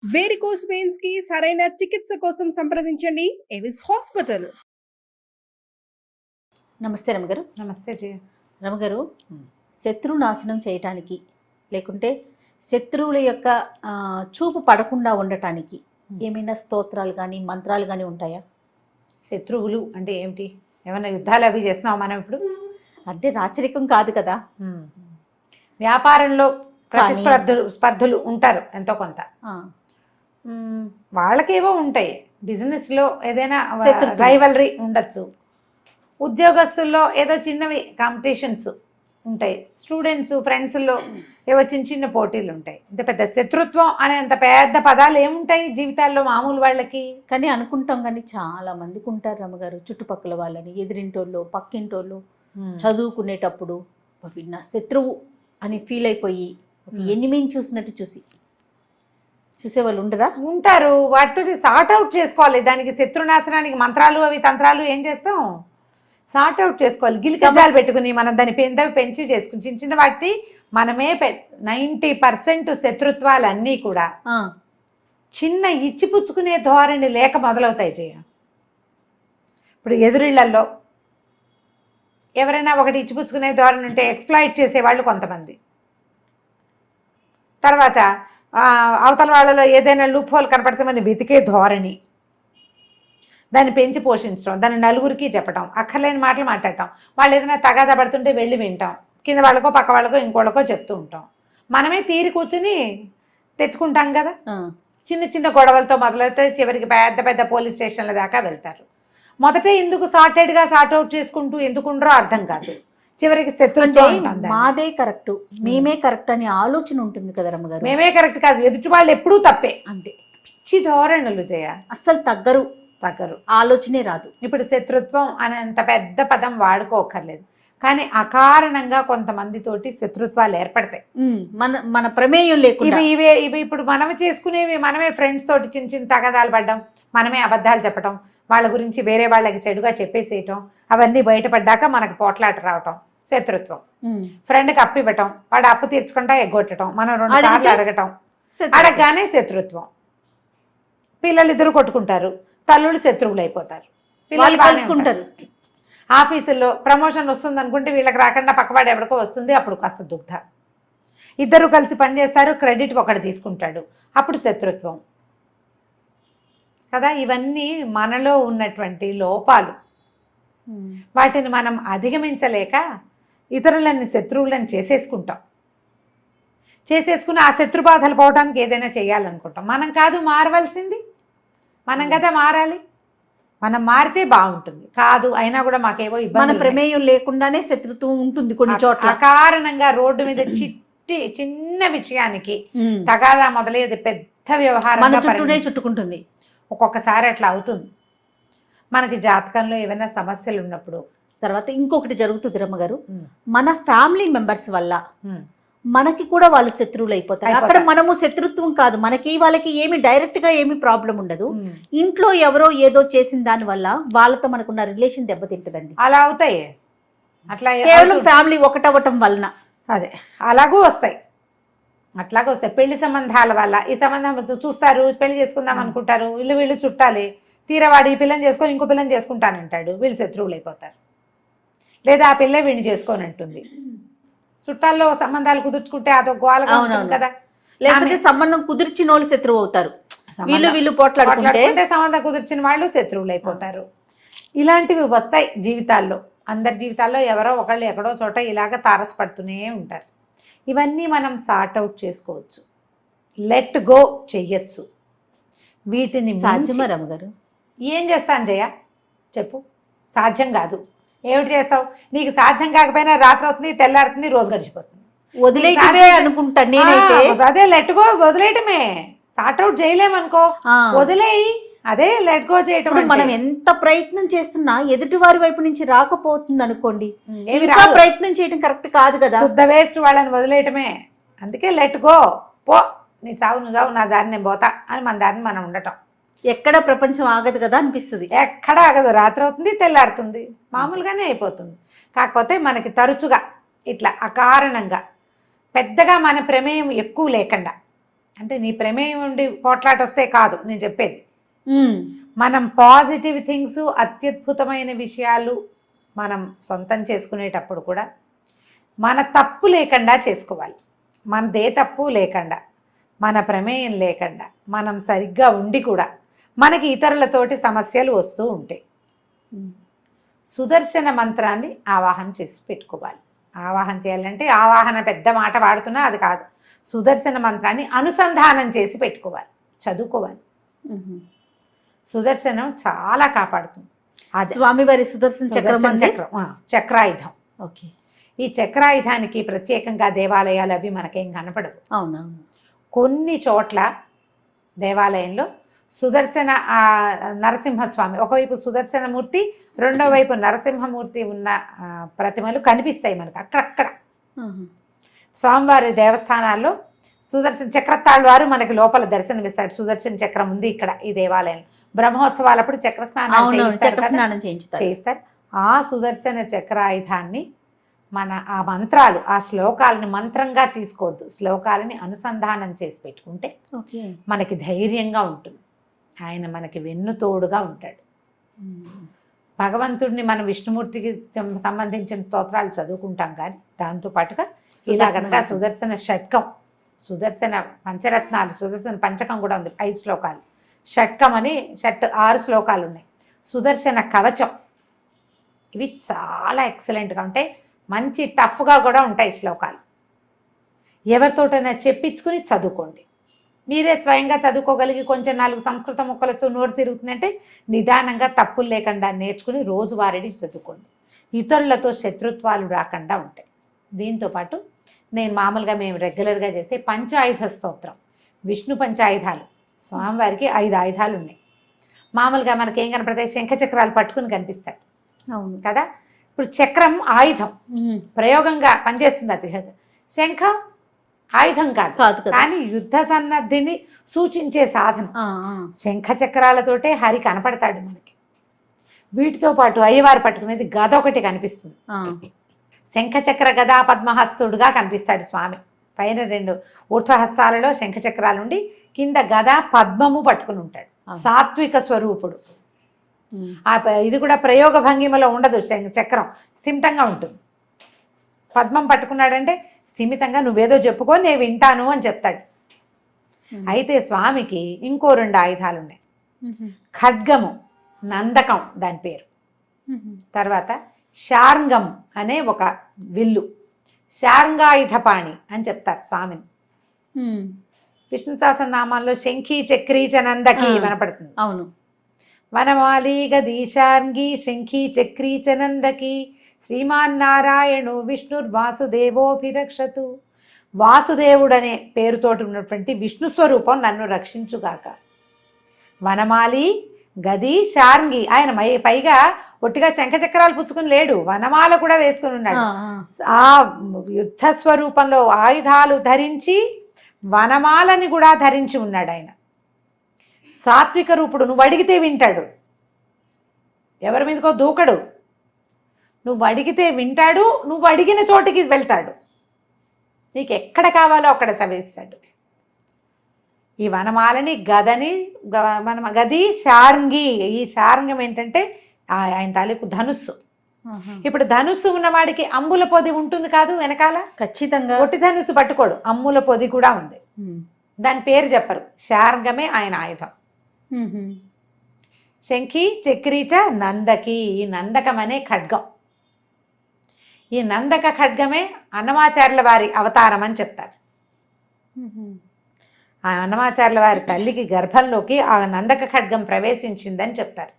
Varicose veins కి సరైన చికిత్స కోసం సంప్రదించండి ఎవిస్ హాస్పిటల్. నమస్తే రమగారు. నమస్తే జయ. రమగారు, శత్రు నాశనం చేయటానికి లేకుంటే శత్రువుల యొక్క చూపు పడకుండా ఉండటానికి ఏమైనా స్తోత్రాలు కానీ మంత్రాలు కానీ ఉంటాయా? శత్రువులు అంటే ఏమిటి? ఏమైనా యుద్ధాలు అవి చేస్తున్నావు మనం ఇప్పుడు? అంటే రాచరికం కాదు కదా. వ్యాపారంలో స్పర్ధులు ఉంటారు ఎంతో కొంత. వాళ్ళకేవో ఉంటాయి. బిజినెస్లో ఏదైనా రైవలరీ ఉండొచ్చు. ఉద్యోగస్తుల్లో ఏదో చిన్నవి కాంపిటీషన్స్ ఉంటాయి. స్టూడెంట్స్ ఫ్రెండ్స్లో ఏవో చిన్న చిన్న పోటీలు ఉంటాయి. అంటే పెద్ద శత్రుత్వం అనే అంత పెద్ద పదాలు ఏముంటాయి జీవితాల్లో మామూలు వాళ్ళకి? కానీ అనుకుంటాం, కానీ చాలా మందికి ఉంటారు రమ్మగారు, చుట్టుపక్కల వాళ్ళని, ఎదిరింటోళ్ళు, పక్కింటోళ్ళు, చదువుకునేటప్పుడు నా శత్రువు అని ఫీల్ అయిపోయి ఎనిమిని చూసినట్టు చూసేవాళ్ళు ఉండరా? ఉంటారు. వాటితో సార్ట్ అవుట్ చేసుకోవాలి. దానికి శత్రునాశనానికి మంత్రాలు అవి తంత్రాలు ఏం చేస్తాం? సార్ట్ అవుట్ చేసుకోవాలి. గిలికజాలు పెట్టుకుని మనం దాన్ని పెంచి చేసుకుని చిన్న చిన్న వాటి మనమే 90% శత్రుత్వాలన్నీ కూడా చిన్న ఇచ్చిపుచ్చుకునే ధోరణి లేక మొదలవుతాయి జయ. ఇప్పుడు ఎదురిళ్లలో ఎవరైనా ఒకటి ఇచ్చిపుచ్చుకునే ధోరణి ఉంటే ఎక్స్ప్లాయిట్ చేసేవాళ్ళు కొంతమంది. తర్వాత అవతల వాళ్ళలో ఏదైనా లూప్ హోల్ కనపడితే మనం వెతికే ధోరణి, దాన్ని పెంచి పోషించడం, దాన్ని నలుగురికి చెప్పడం, అక్కర్లేని మాటలు మాట్లాడటం, వాళ్ళు ఏదైనా తగాదా పడుతుంటే వెళ్ళి వింటాం, కింద వాళ్ళకో పక్క వాళ్ళకో ఇంకోళ్ళకో చెప్తూ ఉంటాం. మనమే తీరి కూర్చుని తెచ్చుకుంటాం కదా. చిన్న చిన్న గొడవలతో మొదలైతే చివరికి పెద్ద పెద్ద పోలీస్ స్టేషన్ల దాకా వెళ్తారు. మొదటే ఎందుకు సార్టెడ్గా సార్ట్ అవుట్ చేసుకుంటూ ఎందుకుండ్రో అర్థం కాదు. చివరికి శత్రుత్వం మాదే కరెక్ట్, మేమే కరెక్ట్ అనే ఆలోచన ఉంటుంది కదా రమ్మగారు. మేమే కరెక్ట్ కాదు, ఎదుటి వాళ్ళు ఎప్పుడూ తప్పే. అంతే పిచ్చి ధోరణులు జయ. అస్సలు తగ్గరు ఆలోచనే రాదు. ఇప్పుడు శత్రుత్వం అనేంత పెద్ద పదం వాడుకోకర్లేదు, కానీ అకారణంగా కొంతమందితోటి శత్రుత్వాలు ఏర్పడతాయి మన ప్రమేయం లేకుండా. ఇవి ఇప్పుడు మనం చేసుకునేవి. మనమే ఫ్రెండ్స్ తోటి చిన్న చిన్న తగాదాలు పడ్డం, మనమే అబద్ధాలు చెప్పడం, వాళ్ళ గురించి వేరే వాళ్ళకి చెడుగా చెప్పేసేయటం, అవన్నీ బయటపడ్డాక మనకు పోట్లాట రావటం శత్రుత్వం. ఫ్రెండ్కి అప్పు ఇవ్వటం, వాడు అప్పు తీర్చుకుంటా ఎగ్గొట్టడం, మనం 2 సార్లు అడగటం, అడగగానే శత్రుత్వం. పిల్లలు ఇద్దరు కొట్టుకుంటారు, తల్లులు శత్రువులు అయిపోతారు, పిల్లలు కలుసుకుంటారు. ఆఫీసుల్లో ప్రమోషన్ వస్తుంది అనుకుంటే వీళ్ళకి రాకుండా పక్కవాడు ఎవరికో వస్తుంది, అప్పుడు కాస్త దుగ్ధ. ఇద్దరు కలిసి పనిచేస్తారు, క్రెడిట్ ఒకటి తీసుకుంటాడు, అప్పుడు శత్రుత్వం కదా. ఇవన్నీ మనలో ఉన్నటువంటి లోపాలు. వాటిని మనం అధిగమించలేక ఇతరులని శత్రువులను చేసేసుకుని ఆ శత్రుబాధలు పోవడానికి ఏదైనా చేయాలనుకుంటాం. మనం కాదు మారవలసింది, మనం కదా మారాలి. మనం మారితే బాగుంటుంది. కాదు అయినా కూడా మాకేవో ఇబ్బంది, ప్రమేయం లేకుండానే శత్రుత్వం ఉంటుంది కొన్ని చోట్ల. అకారణంగా రోడ్డు మీద చిన్న విషయానికి తగాదా మొదలయ్యేది పెద్ద వ్యవహారం చుట్టుకుంటుంది. ఒక్కొక్కసారి అట్లా అవుతుంది. మనకి జాతకంలో ఏమైనా సమస్యలు ఉన్నప్పుడు. తర్వాత ఇంకొకటి జరుగుతుంది రమ్మగారు, మన ఫ్యామిలీ మెంబర్స్ వల్ల మనకి కూడా వాళ్ళు శత్రువులు అయిపోతారు. అక్కడ మనము శత్రుత్వం కాదు, మనకి వాళ్ళకి ఏమి డైరెక్ట్ గా ఏమి ప్రాబ్లం ఉండదు. ఇంట్లో ఎవరో ఏదో చేసిన దాని వల్ల వాళ్ళతో మనకున్న రిలేషన్ దెబ్బతింటదండి. అలా అవుతాయి. అట్లా కేవలం ఫ్యామిలీ ఒకటవటం వలన అదే అలాగూ వస్తాయి. అట్లాగే వస్తాయి పెళ్లి సంబంధాల వల్ల. ఈ సంబంధం చూస్తారు, పెళ్లి చేసుకుందాం అనుకుంటారు, వీళ్ళు చుట్టాలి, తీరవాడు ఈ పిల్లని చేసుకొని ఇంకో పిల్లని చేసుకుంటానంటాడు, వీళ్ళు శత్రువులు అయిపోతారు. లేదా ఆ పిల్ల వీడిని చేసుకొని అంటుంది. చుట్టాల్లో సంబంధాలు కుదుర్చుకుంటే అదో గోలగా ఉంటుంది కదా. లేకపోతే సంబంధం కుదిర్చిన వాళ్ళు శత్రువు అవుతారు, వీళ్ళు పోట్లాడుకుంటే సంబంధం కుదిర్చిన వాళ్ళు శత్రువులు అయిపోతారు. ఇలాంటివి వస్తాయి జీవితాల్లో. అందరి జీవితాల్లో ఎవరో ఒకళ్ళు ఎక్కడో చోట ఇలాగ తారసపడుతూనే ఉంటారు. ఇవన్నీ మనం సార్ట్ అవుట్ చేసుకోవచ్చు, లెట్ గో చెయ్యొచ్చు. వీటిని సాధ్యమా రమ్మగారు? ఏం చేస్తాను జయ చెప్పు? సాధ్యం కాదు. ఏమిటి చేస్తావు? నీకు సాధ్యం కాకపోయినా రాత్రి అవుతుంది, తెల్లారుతుంది, రోజు గడిచిపోతుంది. వదిలేయటమే అనుకుంటాను నేనైతే. అదే లెట్ గో, వదిలేయటమే. సార్ట్ అవుట్ చేయలేమనుకో, వదిలేయి. అదే లెట్ గో చేయటం. మనం ఎంత ప్రయత్నం చేస్తున్నా ఎదుటి వారి వైపు నుంచి రాకపోతుంది అనుకోండి, ప్రయత్నం చేయటం కరెక్ట్ కాదు కదా. శుద్ధ వేస్ట్ వాళ్ళని వదిలేయటమే. అందుకే లెట్ గో, పో, నీ సావు నువ్వు సావు, నా దారిని నేను పోతా అని మన దారిని మనం ఉండటం. ఎక్కడ ప్రపంచం ఆగదు కదా అనిపిస్తుంది. ఎక్కడ ఆగదు. రాత్రి అవుతుంది, తెల్లారుతుంది, మామూలుగానే అయిపోతుంది. కాకపోతే మనకి తరచుగా ఇట్లా అకారణంగా పెద్దగా మన ప్రమేయం ఎక్కువ లేకుండా అంటే నీ ప్రమేయం ఉండి పోట్లాట వస్తే కాదు నేను చెప్పేది. మనం పాజిటివ్ థింగ్స్, అత్యద్భుతమైన విషయాలు మనం సొంతం చేసుకునేటప్పుడు కూడా మన తప్పు లేకుండా చేసుకోవాలి. మనదే తప్పు లేకుండా, మన ప్రమేయం లేకుండా, మనం సరిగ్గా ఉండి కూడా మనకి ఇతరులతోటి సమస్యలు వస్తూ ఉంటాయి. సుదర్శన మంత్రాన్ని ఆవాహన చేసి పెట్టుకోవాలి. ఆవాహన చేయాలంటే ఆవాహన పెద్ద మాట వాడుతున్నా అది కాదు. సుదర్శన మంత్రాన్ని అనుసంధానం చేసి పెట్టుకోవాలి, చదువుకోవాలి. సుదర్శనం చాలా కాపాడుతుంది. అది స్వామివారి సుదర్శన చక్రం చక్రాయుధం. ఓకే. ఈ చక్రాయుధానికి ప్రత్యేకంగా దేవాలయాలు అవి మనకేం కనపడవు. అవునవును. కొన్ని చోట్ల దేవాలయంలో సుదర్శన నరసింహస్వామి, ఒకవైపు సుదర్శనమూర్తి, రెండో వైపు నరసింహమూర్తి ఉన్న ప్రతిమలు కనిపిస్తాయి మనకు అక్కడక్కడ. స్వామివారి దేవస్థానాల్లో సుదర్శన చక్రతాళ్వారు మనకి లోపల దర్శనమిస్తాడు. సుదర్శన చక్రం ఉంది ఇక్కడ ఈ దేవాలయంలో. బ్రహ్మోత్సవాలప్పుడు చక్రస్నానం చేయిస్తారు. ఆ సుదర్శన చక్రాయుధాన్ని మన ఆ మంత్రాలు, ఆ శ్లోకాలని మంత్రంగా తీసుకోవద్దు, శ్లోకాలని అనుసంధానం చేసి పెట్టుకుంటే మనకి ధైర్యంగా ఉంటుంది. ఆయన మనకి వెన్నుతోడుగా ఉంటాడు. భగవంతుడిని మనం విష్ణుమూర్తికి సంబంధించిన స్తోత్రాలు చదువుకుంటాం, కానీ దాంతోపాటుగా ఇలా కనుక సుదర్శన షట్కం, సుదర్శన పంచరత్నాలు, సుదర్శన పంచకం కూడా ఉంది, 5 శ్లోకాలు. షట్కం అని 6 శ్లోకాలు ఉన్నాయి. సుదర్శన కవచం, ఇవి చాలా ఎక్సలెంట్గా ఉంటాయి. మంచి టఫ్గా కూడా ఉంటాయి శ్లోకాలు. ఎవరితోటైనా చెప్పించుకుని చదువుకోండి. మీరే స్వయంగా చదువుకోగలిగి కొంచెం 4 సంస్కృత ముక్కలతో నోరు తిరుగుతుందంటే నిదానంగా తప్పులు లేకుండా నేర్చుకుని రోజువారీ చదువుకోండి. ఇతరులతో శత్రుత్వాలు రాకుండా ఉంటాయి. దీంతోపాటు నేను మామూలుగా మేము రెగ్యులర్గా చేసే పంచాయుధ స్తోత్రం, విష్ణు పంచాయుధాలు. స్వామివారికి 5 ఆయుధాలు ఉన్నాయి. మామూలుగా మనకి ఏం కనపడతాయి, శంఖచక్రాలు పట్టుకుని కనిపిస్తాడు. అవును కదా. ఇప్పుడు చక్రం ఆయుధం, ప్రయోగంగా పనిచేస్తుంది. అది శంఖం ఆయుధం కాదు, కానీ యుద్ధ సన్నద్ధిని సూచించే సాధనం. శంఖ చక్రాలతోటే హరి కనపడతాడు మనకి. వీటితో పాటు అయ్యవారు పట్టుకునేది గద ఒకటి కనిపిస్తుంది. శంఖచక్ర గదా పద్మహస్తుడుగా కనిపిస్తాడు స్వామి. పైన 2 ఊర్ధ్వహస్తాలలో శంఖచక్రాలు ఉండి కింద గదా పద్మము పట్టుకుని ఉంటాడు. సాత్విక స్వరూపుడు. ఇది కూడా ప్రయోగ భంగిమలో ఉండదు. చక్రం స్థిమితంగా ఉంటుంది. పద్మం పట్టుకున్నాడంటే స్థిమితంగా నువ్వేదో చెప్పుకో నేను వింటాను అని చెప్తాడు. అయితే స్వామికి ఇంకో 2 ఆయుధాలు ఉన్నాయి. ఖడ్గము, నందకం దాని పేరు. తర్వాత శార్ంగం అనే ఒక విల్లు, శార్ంగాయుధపాణి అని చెప్తారు స్వామిని. విష్ణు సహస్రనామాల్లో శంఖీ చక్రీ చ నందకి వినపడుతుంది. అవును. వనమాలి గది శార్ంగి శంఖీ చక్రీ చ నందకి శ్రీమాన్నారాయణు విష్ణుర్వాసుదేవోభిరక్షతు. వాసుదేవుడనే పేరుతోటి ఉన్నటువంటి విష్ణు స్వరూపం నన్ను రక్షించుగాక. వనమాలి గది శార్ంగి, ఆయన పైగా ఒట్టిగా శంఖచక్రాలు పుచ్చుకుని లేడు, వనమాల కూడా వేసుకుని ఉన్నాడు. ఆ యుద్ధ స్వరూపంలో ఆయుధాలు ధరించి వనమాలని కూడా ధరించి ఉన్నాడు ఆయన. సాత్విక రూపుడు. నువ్వు అడిగితే వింటాడు, ఎవరి మీదకో దూకడు. నువ్వు అడిగితే వింటాడు, నువ్వు అడిగిన చోటికి వెళ్తాడు, నీకు ఎక్కడ కావాలో అక్కడ సవిస్తాడు. ఈ వనమాలని గదని గది శార్ంగి. ఈ శార్ంగం ఏంటంటే ఆయన తాలూకు ధనుస్సు. ఇప్పుడు ధనుస్సు ఉన్నవాడికి అమ్ముల పొది ఉంటుంది కాదు వెనకాల, ఖచ్చితంగా ఒట్టి ధనుస్సు పట్టుకోడు, అమ్ముల పొది కూడా ఉంది. దాని పేరు చెప్పరు, శార్ంగమే ఆయన ఆయుధం. శంఖి చక్రీచ నందకి, ఈ నందకం అనే ఖడ్గం. ఈ నందక ఖడ్గమే అన్నమాచార్యుల వారి అవతారం అని చెప్తారు. ఆ అన్నమాచార్యుల వారి తల్లికి గర్భంలోకి ఆ నందక ఖడ్గం ప్రవేశించిందని చెప్తారు.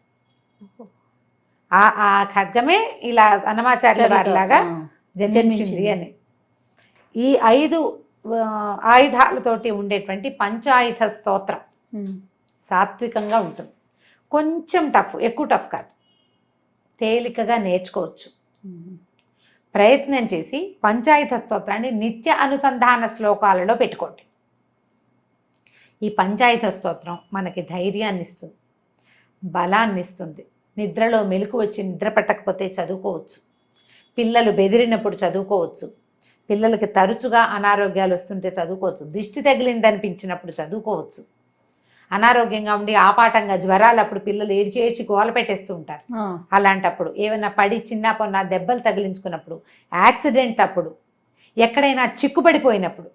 ఆ ఖడ్గమే ఇలా అన్నమాచార్యుల వారిలాగా జన్మించింది అని. ఈ 5 ఆయుధాలతోటి ఉండేటువంటి పంచాయుధ స్తోత్రం సాత్వికంగా ఉంటుంది. కొంచెం టఫ్, ఎక్కువ టఫ్ కాదు, తేలికగా నేర్చుకోవచ్చు. ప్రయత్నం చేసి పంచాయుధ స్తోత్రాన్ని నిత్య అనుసంధాన శ్లోకాలలో పెట్టుకోండి. ఈ పంచాయుధ స్తోత్రం మనకి ధైర్యాన్ని ఇస్తుంది, బలాన్ని ఇస్తుంది. నిద్రలో మెలకు వచ్చి నిద్ర పట్టకపోతే చదువుకోవచ్చు, పిల్లలు బెదిరినప్పుడు చదువుకోవచ్చు, పిల్లలకి తరచుగా అనారోగ్యాలు వస్తుంటే చదువుకోవచ్చు, దిష్టి తగిలింది అనిపించినప్పుడు చదువుకోవచ్చు, అనారోగ్యంగా ఉండి ఆపాటంగా జ్వరాలు అప్పుడు పిల్లలు ఏడ్చి గోల పెట్టేస్తూ ఉంటారు. అలాంటప్పుడు ఏమైనా పడి చిన్న పొన్న దెబ్బలు తగిలించుకున్నప్పుడు, యాక్సిడెంట్ అప్పుడు, ఎక్కడైనా చిక్కుపడిపోయినప్పుడు,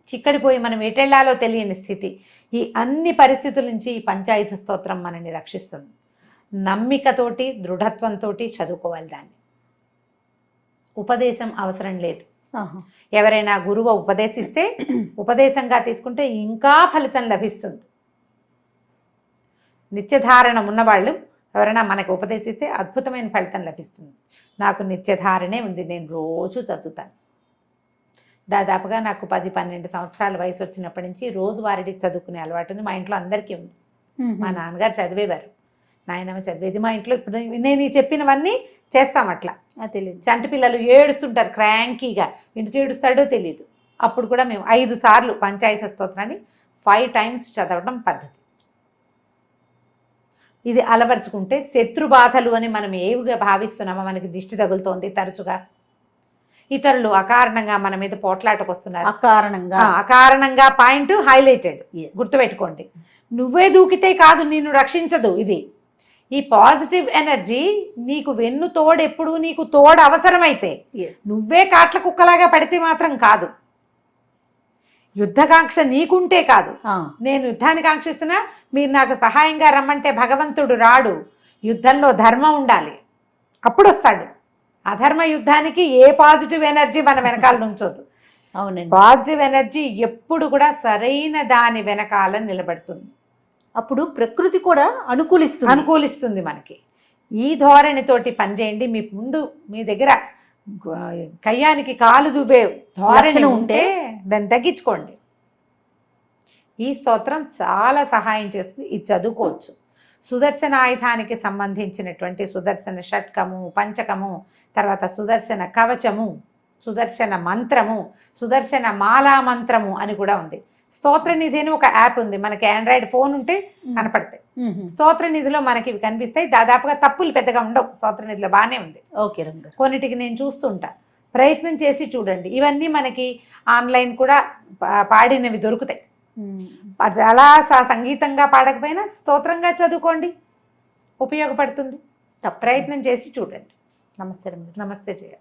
చిక్కడిపోయి మనం ఎటెళ్లాలో తెలియని స్థితి, ఈ అన్ని పరిస్థితుల నుంచి ఈ పంచాయతీ స్తోత్రం మనల్ని రక్షిస్తుంది. నమ్మికతోటి దృఢత్వంతో చదువుకోవాలి దాన్ని. ఉపదేశం అవసరం లేదు. ఎవరైనా గురువు ఉపదేశిస్తే ఉపదేశంగా తీసుకుంటే ఇంకా ఫలితం లభిస్తుంది. నిత్యధారణ ఉన్నవాళ్ళు ఎవరైనా మనకు ఉపదేశిస్తే అద్భుతమైన ఫలితం లభిస్తుంది. నాకు నిత్యధారణే ఉంది, నేను రోజు చదువుతాను. దాదాపుగా నాకు 10-12 సంవత్సరాల వయసు వచ్చినప్పటి నుంచి రోజువారీ చదువుకునే అలవాటు ఉంది. మా ఇంట్లో అందరికీ ఉంది. మా నాన్నగారు చదివేవారు, నాయనమ్మ చదివేది. మా ఇంట్లో ఇప్పుడు నేను ఈ చెప్పినవన్నీ చేస్తాం. అట్లా తెలియదు. చంటి పిల్లలు ఏడుస్తుంటారు క్రాంకీగా, ఎందుకు ఏడుస్తాడో తెలియదు. అప్పుడు కూడా మేము 5 సార్లు పంచాయతీ స్తోత్రాన్ని 5 times చదవడం పద్ధతి. ఇది అలవర్చుకుంటే శత్రు బాధలు అని మనం ఏవిగా భావిస్తున్నామో, మనకి దిష్టి తగులుతోంది తరచుగా, ఇతరులు అకారణంగా మన మీద పోట్లాటకు వస్తున్నారు, అకారణంగా పాయింట్ హైలైటెడ్, గుర్తుపెట్టుకోండి. నువ్వే దూకితే కాదు, నిన్ను రక్షించదు. ఇది ఈ పాజిటివ్ ఎనర్జీ నీకు వెన్ను తోడు, ఎప్పుడు నీకు తోడు అవసరమైతే, నువ్వే కాట్ల కుక్కలాగా పడితే మాత్రం కాదు. యుద్ధకాంక్ష నీకుంటే కాదు. నేను యుద్ధాన్ని కాంక్షిస్తున్నా, మీరు నాకు సహాయంగా రమ్మంటే భగవంతుడు రాడు. యుద్ధంలో ధర్మం ఉండాలి, అప్పుడు వస్తాడు. అధర్మ యుద్ధానికి ఏ పాజిటివ్ ఎనర్జీ మన వెనకాల నుంచోదు. అవునండి, పాజిటివ్ ఎనర్జీ ఎప్పుడు కూడా సరైన దాని వెనకాల నిలబడుతుంది. అప్పుడు ప్రకృతి కూడా అనుకూలిస్తుంది మనకి. ఈ ధోరణితోటి పనిచేయండి. మీ ముందు మీ దగ్గర కయ్యానికి కాలు దువ్వే ధోరణి ఉంటే దాన్ని తగ్గించుకోండి. ఈ స్తోత్రం చాలా సహాయం చేస్తుంది. ఇది చదువుకోవచ్చు. సుదర్శన ఆయుధానికి సంబంధించినటువంటి సుదర్శన షట్కము, పంచకము, తర్వాత సుదర్శన కవచము, సుదర్శన మంత్రము, సుదర్శన మాలా మంత్రము అని కూడా ఉంది. స్తోత్రనిధి అని ఒక యాప్ ఉంది, మనకి ఆండ్రాయిడ్ ఫోన్ ఉంటే కనపడతాయి. స్తోత్రనిధిలో మనకి ఇవి కనిపిస్తాయి. దాదాపుగా తప్పులు పెద్దగా ఉండవు. స్తోత్రనిధిలో బాగానే ఉంది. ఓకే, కొన్నిటికి నేను చూస్తుంటా, ప్రయత్నం చేసి చూడండి. ఇవన్నీ మనకి ఆన్లైన్ కూడా పాడినవి దొరుకుతాయి. అలా సంగీతంగా పాడకపోయినా స్తోత్రంగా చదువుకోండి, ఉపయోగపడుతుంది. ప్రయత్నం చేసి చూడండి. నమస్తే. నమస్తే జయ.